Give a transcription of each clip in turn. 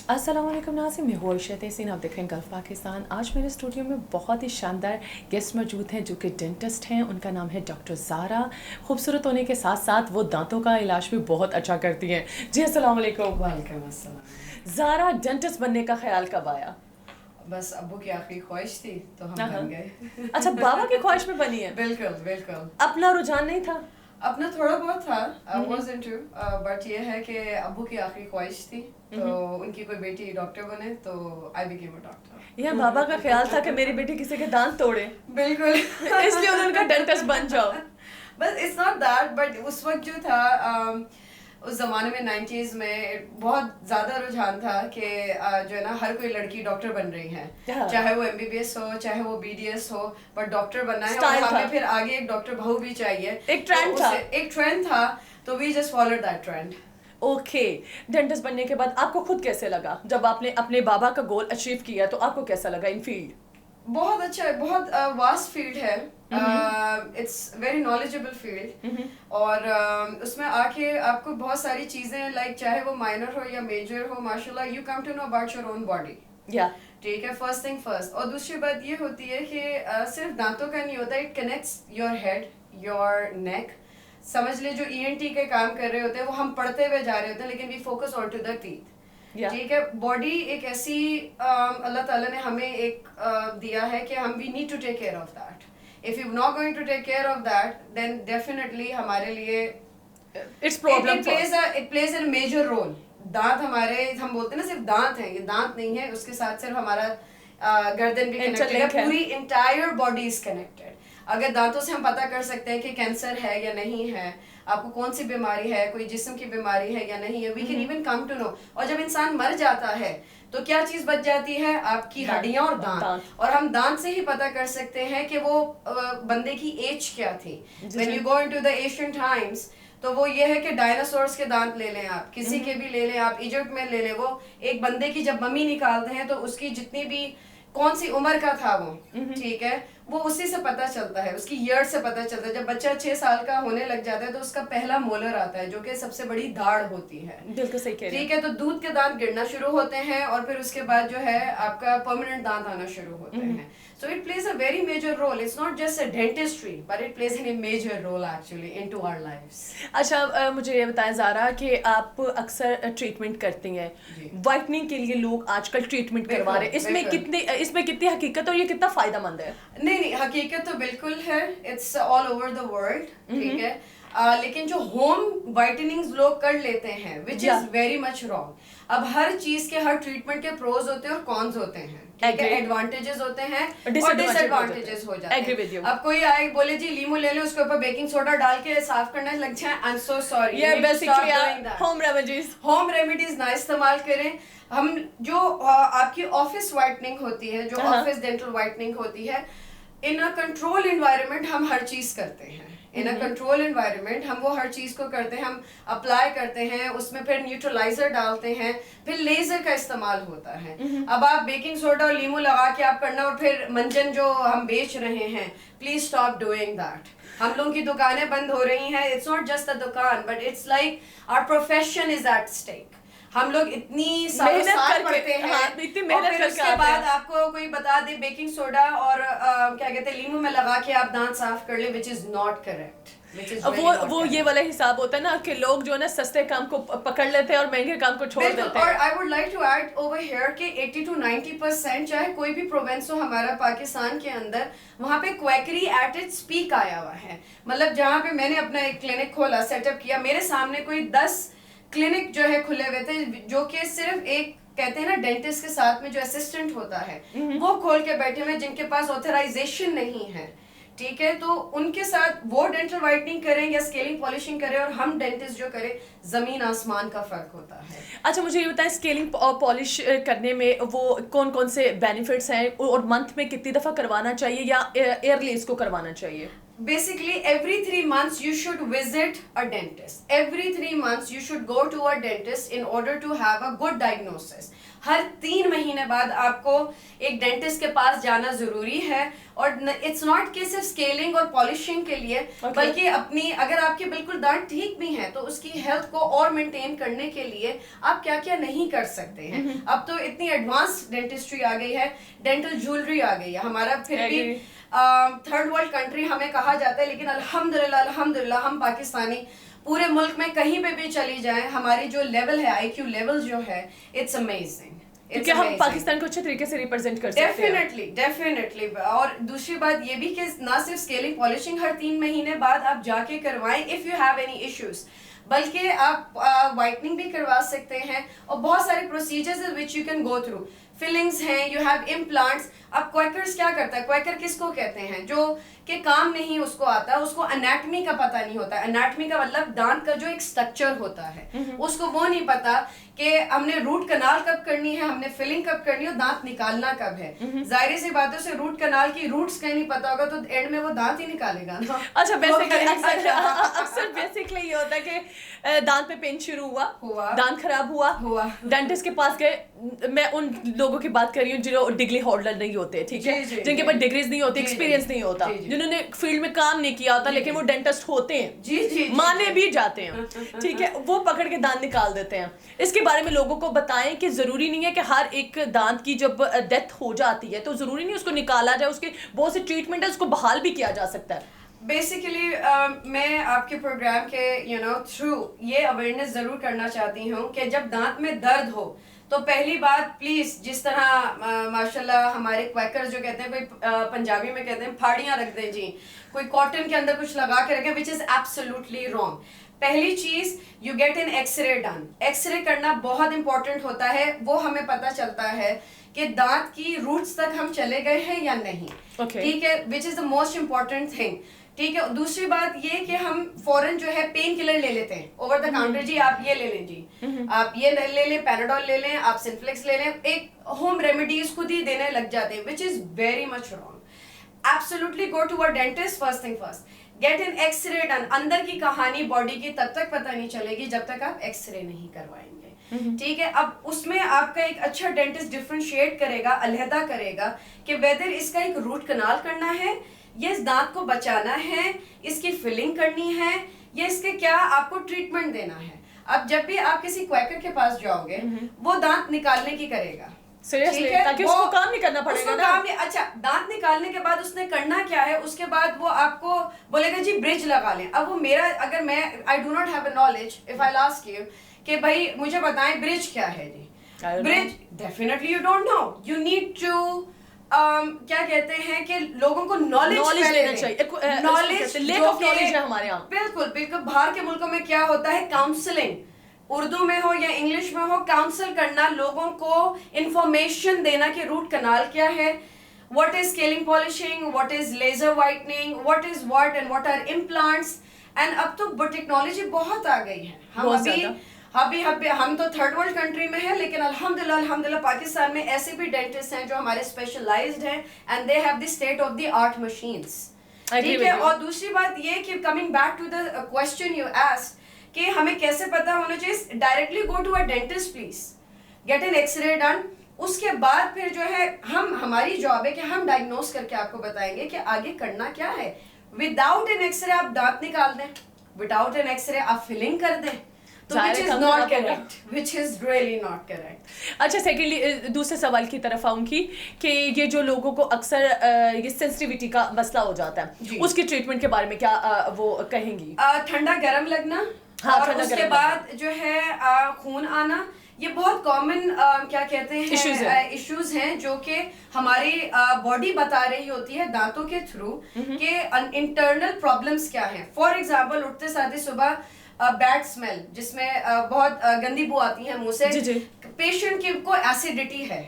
अस्सलाम वालेकुम नाज़रीन, मैं हूँ अर्शद यासीन, आप देख रहे हैं गल्फ़ पाकिस्तान। आज मेरे स्टूडियो में बहुत ही शानदार गेस्ट मौजूद हैं जो कि डेंटिस्ट हैं। उनका नाम है डॉक्टर ज़ारा। खूबसूरत होने के साथ साथ वो दांतों का इलाज भी बहुत अच्छा करती हैं। जी अस्सलाम वालेकुम। वालेकुम अस्सलाम। ज़ारा, डेंटिस्ट बनने का ख्याल कब आया? बस अब्बू की आखिरी ख्वाहिश थी तो हम बन गए। अच्छा, बाबा की ख्वाहिश में बनी है? बिल्कुल बिल्कुल। अपना रुझान नहीं था? अपना थोड़ा बहुत था, आई वाज इनटू, बट ये है कि अब्बू की आखिरी ख्वाहिश थी तो उनकी कोई बेटी डॉक्टर बने तो आई बिकेम अ डॉक्टर। यह बाबा का ख्याल था कि मेरी बेटी किसी के दांत तोड़े, बिल्कुल। इसलिए उन्होंने कहा डेंटिस्ट बन जाओ। बस इट्स नॉट दैट, बट उस वक्त जो था उस जमाने में 90s में बहुत ज्यादा रुझान था कि जो है ना हर कोई लड़की डॉक्टर बन रही है, चाहे वो MBBS हो चाहे वो BDS हो, पर डॉक्टर बनना है और हमें फिर आगे एक डॉक्टर बहू भी चाहिए। एक ट्रेंड था, एक ट्रेंड था, तो we just followed that trend. Okay, dentist बनने के बाद आपको खुद कैसे लगा जब आपने अपने बाबा का गोल अचीव किया? तो आपको कैसा लगा इन फील्ड? बहुत अच्छा है, बहुत वास्ट फील्ड है, इट्स वेरी नॉलेजेबल फील्ड और उसमें आके आपको बहुत सारी चीजें लाइक चाहे वो माइनर हो या मेजर हो, माशाल्लाह you come to know about your own body. या ठीक है, फर्स्ट थिंग फर्स्ट। और दूसरी बात ये होती है कि सिर्फ दांतों का नहीं होता, it connects your head, your neck. समझ ले जो ENT के काम कर रहे होते हैं वो हम पढ़ते हुए जा रहे होते हैं, लेकिन we focus on to the teeth. ठीक है, बॉडी एक ऐसी अल्लाह ताला ने हमें एक दिया है कि हम we need to take care of that. If you not going to take care of that then definitely हमारे लिए it's problem, it plays a major role. दांत हमारे, हम बोलते हैं ना सिर्फ दांत हैं, ये दांत नहीं है, उसके साथ सिर्फ हमारा गर्दन भी कनेक्टेड है, पूरी इंटायर बॉडी इज कनेक्टेड। अगर दांतों से हम पता कर सकते हैं कि कैंसर है या नहीं है, आपको कौन सी बीमारी है, कोई जिस्म की बीमारी है या नहीं है, we can even come to know. और जब इंसान मर जाता है तो क्या चीज बच जाती है? आपकी हड्डियां और दांत। और हम दांत से ही पता कर सकते हैं कि वो बंदे की एज क्या थी। When you go into the Asian times तो वो ये है कि डायनासोर्स के दांत ले लें आप, किसी के भी ले लें आप, इजिप्ट में ले लें, वो एक बंदे की जब मम्मी निकालते हैं तो उसकी जितनी भी कौन सी उम्र का था वो, ठीक है, वो उसी से पता चलता है, उसकी ईयर से पता चलता है। जब बच्चा 6 साल का होने लग जाता है तो उसका पहला मोलर आता है जो कि सबसे बड़ी दाढ़ होती है। बिल्कुल सही कह रहे हैं। ठीक है, तो दूध के दांत गिरना शुरू होते हैं और फिर उसके बाद जो है आपका परमानेंट दांत आना शुरू होते हैं। So it plays a very major role. It's not just a dentistry, but it plays a major role actually into our lives. अच्छा, मुझे ये बताएं ज़ारा कि आप अक्सर ट्रीटमेंट करती हैं, वाइटनिंग के लिए लोग आजकल ट्रीटमेंट करवा रहे हैं, इसमें कितनी हकीकत और ये कितना फायदेमंद है? नहीं, हकीकत तो बिल्कुल है, it's all over the world. ठीक है, लेकिन जो होम वाइटनिंग्स लोग कर लेते हैं which is very much wrong. अब हर चीज के, हर ट्रीटमेंट के प्रोज होते हैं और कॉन्स होते हैं, ठीक है, एडवांटेजेस होते हैं और डिसएडवांटेजेस हो जाते हैं। अब कोई आए बोले जी लीमू ले लो, उसके ऊपर बेकिंग सोडा डाल के साफ करने लग जाए, I am so sorry, home remedies ना इस्तेमाल करें। हम जो आपकी ऑफिस वाइटनिंग होती है, जो ऑफिस डेंटल वाइटनिंग होती है, इन अ कंट्रोल एनवायरनमेंट हम हर चीज करते हैं। इन अ कंट्रोल एनवायरनमेंट हम वो हर चीज को करते हैं, हम अप्लाई करते हैं, उसमें फिर न्यूट्रलाइजर डालते हैं, फिर लेजर का इस्तेमाल होता है। अब आप बेकिंग सोडा और लीमू लगा के आप करना और फिर मंजन जो हम बेच रहे हैं, प्लीज स्टॉप डूइंग दैट। हम लोगों की दुकानें बंद हो रही हैं, इट्स नॉट जस्ट अ दुकान but it's like our profession is at stake. हम लोग इतनी साल पढ़ते हैं, और फिर उसके बाद आपको कोई बता दे बेकिंग सोडा और क्या कहते हैं लीमू में लगा के आप दांत साफ कर ले, विच इज नॉट करेक्ट। वो ये वाला हिसाब होता है ना कि लोग जो है ना सस्ते काम को पकड़ लेते हैं और महंगे काम को छोड़ देते हैं। और I would like to add over here कि 80 to 90% चाहे कोई भी प्रोविंस हो हमारा पाकिस्तान के अंदर, वहाँ पे क्वैकरी एट इट्स पीक आया हुआ है। मतलब जहाँ पे मैंने अपना एक क्लिनिक खोला, सेटअप किया, मेरे सामने कोई 10 क्लिनिक जो है खुले हुए थे, जो कि सिर्फ एक कहते हैं ना डेंटिस्ट के साथ में जो असिस्टेंट होता है वो खोल के बैठे हुए, जिनके पास ऑथराइजेशन नहीं है। ठीक है, तो उनके साथ वो डेंटल वाइटनिंग करें या स्केलिंग पॉलिशिंग करें और हम डेंटिस्ट जो करें, जमीन आसमान का फर्क होता है। अच्छा, मुझे ये बताएं स्केलिंग और पॉलिश करने में वो कौन कौन से बेनिफिट्स हैं और मंथ में कितनी दफा करवाना चाहिए या ईयरली इसको करवाना चाहिए? Basically, every 3 months you should visit a dentist. Every 3 months you should go to a dentist in order to have a good diagnosis. हर 3 महीने बाद आपको एक डेंटिस्ट के पास जाना जरूरी है, और इट्स नॉट कि सिर्फ स्केलिंग और पॉलिशिंग के लिए, बल्कि अपनी, अगर आपके बिल्कुल दांत ठीक भी हैं तो उसकी हेल्थ को और मेंटेन करने के लिए आप क्या क्या नहीं कर सकते हैं। अब तो इतनी एडवांस डेंटिस्ट्री आ गई है, डेंटल ज्वेलरी आ गई है। हमारा फिर भी थर्ड वर्ल्ड कंट्री हमें कहा जाता है, लेकिन अल्हम्दुलिल्लाह हम पाकिस्तानी पूरे मुल्क में कहीं पे भी चली जाएं, हमारी जो लेवल है, IQ लेवल जो है, इट्स अमेजिंग, क्योंकि हम पाकिस्तान को अच्छे तरीके से रिप्रेजेंट कर सकते हैं। डेफिनेटली। और दूसरी बात ये भी कि ना सिर्फ स्केलिंग पॉलिशिंग हर 3 महीने बाद आप जाके करवाएं if you have any issues, बल्कि आप वाइटनिंग भी करवा सकते हैं, और बहुत सारे procedures which you can go through. Fillings हैं, यू हैव इम्प्लांट्स। अब क्वैकर्स क्या करता है, क्वैकर किसको कहते हैं, जो कि काम नहीं उसको आता, उसको एनाटमी का पता नहीं होता। एनाटमी का मतलब दांत का जो एक स्ट्रक्चर होता है, उसको वो नहीं पता कि हमने रूट कनाल कब करनी है, हमने फिलिंग कब करनी है, और दांत निकालना कब है। जाहिर सी बातों से रूट कनाल की रूट्स कहीं नहीं पता होगा तो एंड में वो दांत ही निकालेगा ना। अच्छा, अक्सर बेसिकली ये होता है कि दांत पे पेन शुरू हुआ, दांत खराब हुआ, डेंटिस्ट के पास गए। मैं उन लोगों की बात कर रही हूँ जो डिग्री होल्डर नहीं होते, ठीक है, जिनके पास डिग्रीज नहीं होती, एक्सपीरियंस नहीं होता, जिन्होंने फील्ड में काम नहीं किया होता, लेकिन वो डेंटिस्ट होते हैं, माने भी जाते हैं, ठीक है, वो पकड़ के दांत निकाल देते हैं। इसके बारे में लोगों को बताएं कि जरूरी नहीं है कि हर एक दांत की जब डेथ हो जाती है तो जरूरी नहीं उसको निकाला जाए, उसके बहुत से ट्रीटमेंट है, उसको बहाल भी किया जा सकता है। बेसिकली मैं आपके प्रोग्राम के थ्रू ये अवेयरनेस जरूर करना चाहती हूँ कि जब दांत में दर्द हो तो पहली बात, प्लीज, जिस तरह माशाल्लाह हमारे क्वैकर जो कहते हैं, कोई पंजाबी में कहते हैं फाड़ियां रख दें जी, कोई कॉटन के अंदर कुछ लगा के रखें, विच इज एब्सोल्युटली रॉन्ग। पहली चीज, you get an x-ray done. X-ray करना बहुत इंपॉर्टेंट होता है, वो हमें पता चलता है कि दांत की रूट्स तक हम चले गए हैं या नहीं, ठीक है, which is the most important thing, ठीक है। दूसरी बात ये कि हम फौरन जो है पेन किलर ले लेते हैं ओवर द काउंटर, जी आप ये ले लें, जी आप ये ले लें, पैराडोल ले लें, आप सिंफ्लेक्स ले लें, एक होम रेमेडीज खुद ही देने लग जाते हैं, which is very much wrong. Absolutely go to a dentist first thing first, get an x-ray done. अंदर की कहानी बॉडी की तब तक पता नहीं चलेगी जब तक आप एक्सरे नहीं करवाएंगे, ठीक है। अब उसमें आपका एक अच्छा डेंटिस्ट डिफरेंशिएट करेगा, अलहदा करेगा कि वेदर इसका एक रूट कनाल करना है, ये इस दांत को बचाना है, इसकी फिलिंग करनी है, ये इसके क्या आपको ट्रीटमेंट देना है। अब जब भी आप किसी क्वैकर के पास जाओगे, वो दांत निकालने की करेगा, सीरियसली, ताकि उसको काम नहीं करना पड़ेगा ना। अच्छा, दांत निकालने के बाद उसने करना क्या है, उसके बाद वो आपको बोलेगा जी ब्रिज लगा लें। अब वो मेरा, अगर मैं I do not have a knowledge, if I ask you कि भाई मुझे बताएं ब्रिज क्या है जी, bridge definitely you don't know, you need to क्या कहते हैं कि लोगों को नॉलेज लेना चाहिए, नॉलेज है हमारे यहाँ। बिल्कुल बिल्कुल। बाहर के मुल्कों में क्या होता है, काउंसलिंग, उर्दू में हो या इंग्लिश में हो, काउंसल करना, लोगों को इंफॉर्मेशन देना कि रूट कनाल क्या है, what is scaling polishing, what is laser whitening, what is what and what are implants. And अब तो टेक्नोलॉजी बहुत आ गई है। हम तो थर्ड वर्ल्ड कंट्री में है, लेकिन अल्हम्दुलिल्लाह पाकिस्तान में ऐसे भी डेंटिस्ट हैं जो हमारे स्पेशलाइज्ड हैं, and they have the state of the art machines, ठीक है। और दूसरी बात ये कि coming back to the question you asked कि हमें कैसे पता होना चाहिए, directly go to a dentist, please get an x-ray done. उसके बाद फिर जो है हमारी जॉब है कि हम डायग्नोस करके आपको बताएंगे कि आगे करना क्या है। विदाउट एन एक्सरे आप दांत निकाल दें, विदाउट एन एक्सरे आप फिलिंग कर दें, तो which is not correct, which is really not correct. अच्छा, सेकेंडली दूसरे सवाल की तरफ आऊंगी कि ये जो लोगों को अक्सर ये सेंसिटिविटी का मसला हो जाता है, उसके ट्रीटमेंट के बारे में क्या वो कहेंगी? ठंडा गर्म लगना, और उसके बाद जो है खून आना, ये बहुत कॉमन क्या कहते हैं इश्यूज हैं जो कि हमारी बॉडी बता रही होती है दांतों के थ्रू कि इंटरनल प्रॉब्लम्स क्या हैं। फॉर एग्जांपल, उठते साथ ही सुबह बैड स्मेल, जिसमें बहुत गंदी बू आती है मुंह से, पेशेंट की को एसिडिटी है,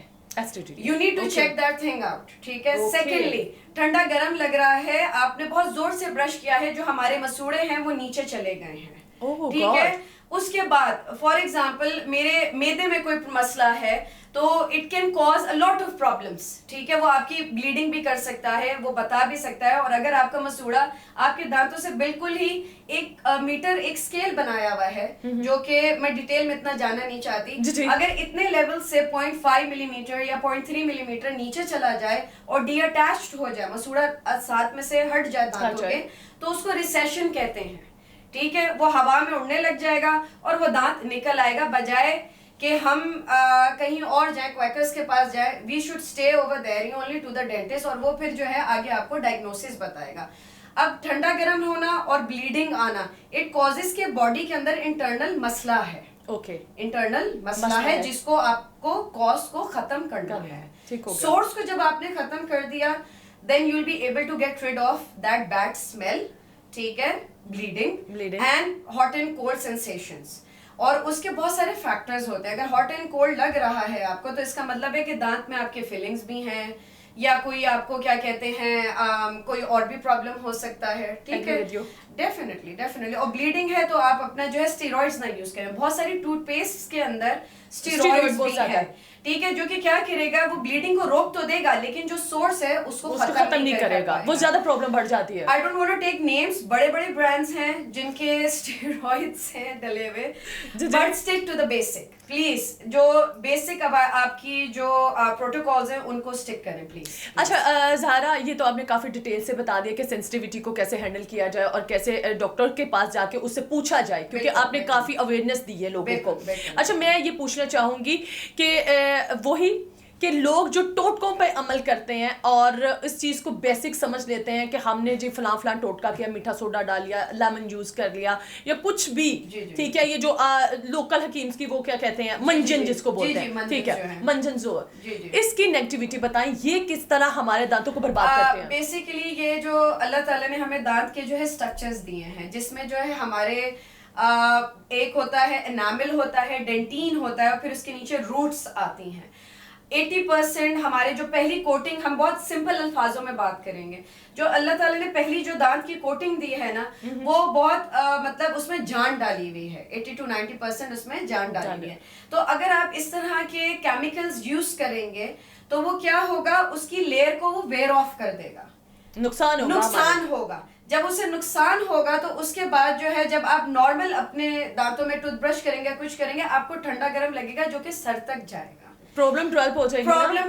you need to check that thing out, ठीक है। सेकेंडली, ठंडा गर्म लग रहा है, आपने बहुत जोर से ब्रश किया है, जो हमारे मसूड़े हैं वो नीचे चले गए हैं, ठीक है। उसके बाद फॉर एग्जाम्पल मेरे मैदे में कोई मसला है, तो it can cause a lot of problems, ठीक है। वो आपकी ब्लीडिंग भी कर सकता है, वो बता भी सकता है। और अगर आपका मसूड़ा आपके दांतों से बिल्कुल ही 1 मीटर एक स्केल बनाया हुआ है, जो कि मैं डिटेल में इतना जानना नहीं चाहती, अगर इतने लेवल से 0.5 मिलीमीटर या 0.3 मिलीमीटर नीचे चला जाए और डीअटैच्ड हो जाए, मसूड़ा साथ में से हट जाए दांतों के, तो उसको रिसेशन कहते हैं, ठीक है। वो हवा में उड़ने लग जाएगा और वो दांत निकल आएगा, बजाय कि हम कहीं और जाए, क्वैकर्स के पास जाए। We should stay over there only to the dentist, और वो फिर जो है आगे आपको डायग्नोसिस बताएगा। अब ठंडा गर्म होना और ब्लीडिंग आना, इट कॉजेस के बॉडी के अंदर इंटरनल मसला है, इंटरनल मसला है जिसको आपको कॉज को खत्म करना है। सोर्स को जब आपने खत्म कर दिया, then you will be able to get rid of that bad smell, ठीक है, bleeding and hot and cold sensations. और उसके बहुत सारे फैक्टर्स होते हैं। अगर हॉट एंड कोल्ड लग रहा है आपको, तो इसका मतलब है कि दांत में आपके फीलिंग्स भी हैं, या कोई आपको क्या कहते हैं कोई और भी प्रॉब्लम हो सकता है, ठीक है। डेफिनेटली। और ब्लीडिंग है तो आप अपना जो है स्टेरॉइड्स ना यूज करें। बहुत सारी टूथपेस्ट के अंदर स्टेरॉइड्स भी है, ठीक है, जो कि क्या करेगा, वो ब्लीडिंग को रोक तो देगा, लेकिन जो सोर्स है उसको खत्म नहीं करेगा, वो ज्यादा प्रॉब्लम बढ़ जाती है। I don't want to take names, बड़े ब्रांड्स हैं जिनके स्टेरॉइड्स हैं डले हुए, but stick to the basic please. जो बेसिक अब आपकी जो प्रोटोकॉल्स हैं उनको स्टिक करें प्लीज। अच्छा ज़ारा, ये तो आपने काफी डिटेल से बता दिया कि सेंसिटिविटी को कैसे हैंडल किया जाए और कैसे डॉक्टर के पास जाके उससे पूछा जाए, क्योंकि आपने काफी अवेयरनेस दी है लोगों को। अच्छा, मैं ये पूछना चाहूंगी कि वही कि लोग जो टोटकों पे अमल करते हैं और इस चीज़ को बेसिक समझ लेते हैं कि हमने जी फलां टोटका किया, मीठा सोडा डाल लिया, लेमन जूस कर लिया या कुछ भी, ठीक है, ये जो लोकल हकीम्स की वो क्या कहते हैं, मंजन जिसको बोलते हैं, ठीक है, मंजन जोर, इसकी नेगेटिविटी बताएं, ये किस तरह हमारे दांतों को बर्बाद करते हैं। बेसिकली ये जो अल्लाह ताला ने हमें दांत के जो है स्ट्रक्चर्स दिए हैं, जिसमें जो है हमारे एक होता है एनामिल होता है, डेंटीन होता है, और फिर उसके नीचे रूट्स आती हैं। 80% हमारे जो पहली कोटिंग, हम बहुत सिंपल अल्फाजों में बात करेंगे, जो अल्लाह ताला ने पहली जो दांत की कोटिंग दी है ना, वो बहुत मतलब उसमें जान डाली हुई है। 80 to 90% उसमें जान डाली हुई है। तो अगर आप इस तरह के केमिकल्स यूज करेंगे तो वो क्या होगा, उसकी लेयर को वो वेयर ऑफ कर देगा, नुकसान होगा। जब उसे नुकसान होगा तो उसके बाद जो है, जब आप नॉर्मल अपने दांतों में टूथब्रश करेंगे, कुछ करेंगे, आपको ठंडा गर्म लगेगा, जो कि सर तक जाएगा, प्रॉब्लम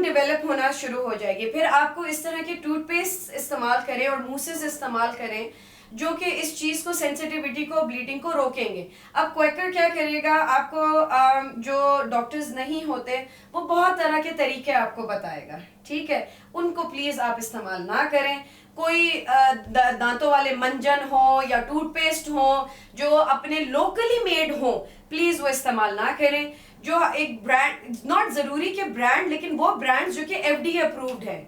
डेवलप होना शुरू हो जाएगी। फिर आपको इस तरह के टूथपेस्ट इस्तेमाल करें और मूसेस इस्तेमाल करें, जो कि इस चीज को, सेंसिटिविटी को, ब्लीडिंग को रोकेंगे। अब क्वैकर क्या करेगा, आपको जो डॉक्टर्स नहीं होते वो बहुत तरह के तरीके आपको बताएगा, ठीक है, उनको प्लीज आप इस्तेमाल ना करें। कोई दांतों वाले मंजन हो या टूथपेस्ट हो जो अपने लोकली मेड हो, प्लीज वो इस्तेमाल ना करें। जो एक ब्रांड, नॉट जरूरी के ब्रांड, लेकिन वो ब्रांड जो कि FDA अप्रूव्ड है,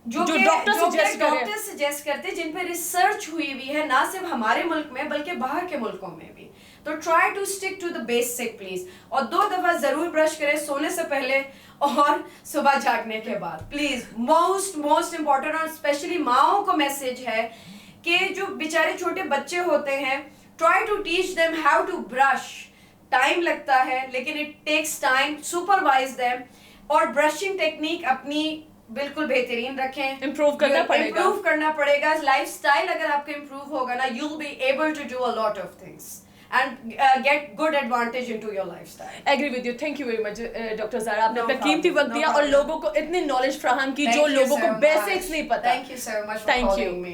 जो डॉक्टर सजेस्ट करते हैं, जिन पे रिसर्च हुई है, ना सिर्फ हमारे मुल्क में बल्कि बाहर के मुल्कों में भी। तो try to stick to the basic please, और 2 दफा जरूर ब्रश करें, सोने से पहले और सुबह जागने के बाद, प्लीज। मोस्ट इम्पोर्टेंट, और स्पेशली माओं को मैसेज है कि जो बेचारे छोटे बच्चे होते हैं, try to teach them how to brush. Time लगता है, लेकिन it takes time, supervise them, और ब्रशिंग टेक्निक अपनी बिल्कुल बेहतरीन रखें, इम्प्रूव करना पड़ेगा। लाइफस्टाइल अगर आपका इम्प्रूव होगा ना, you will be able to do a lot of things and get good advantage into your lifestyle. Agree with you. Thank you very much, Dr. Zara. आपने अपना कीमती वक्त दिया और लोगों को इतनी नॉलेज फ्राहम की जो लोगों को बेसिक्स नहीं पता। Thank you so much for calling me.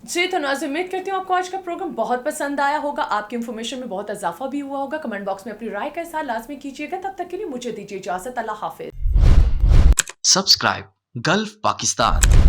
जी, तो नाज़रीन, उम्मीद करती हूँ आपको आज का प्रोग्राम बहुत पसंद आया होगा, आपकी इन्फॉर्मेशन में बहुत इजाफा भी हुआ होगा। कमेंट बॉक्स में अपनी राय का इज़हार लाजमी कीजिएगा। तब तक के लिए मुझे दीजिए इजाजत। अल्लाह हाफिज। Subscribe Gulf Pakistan.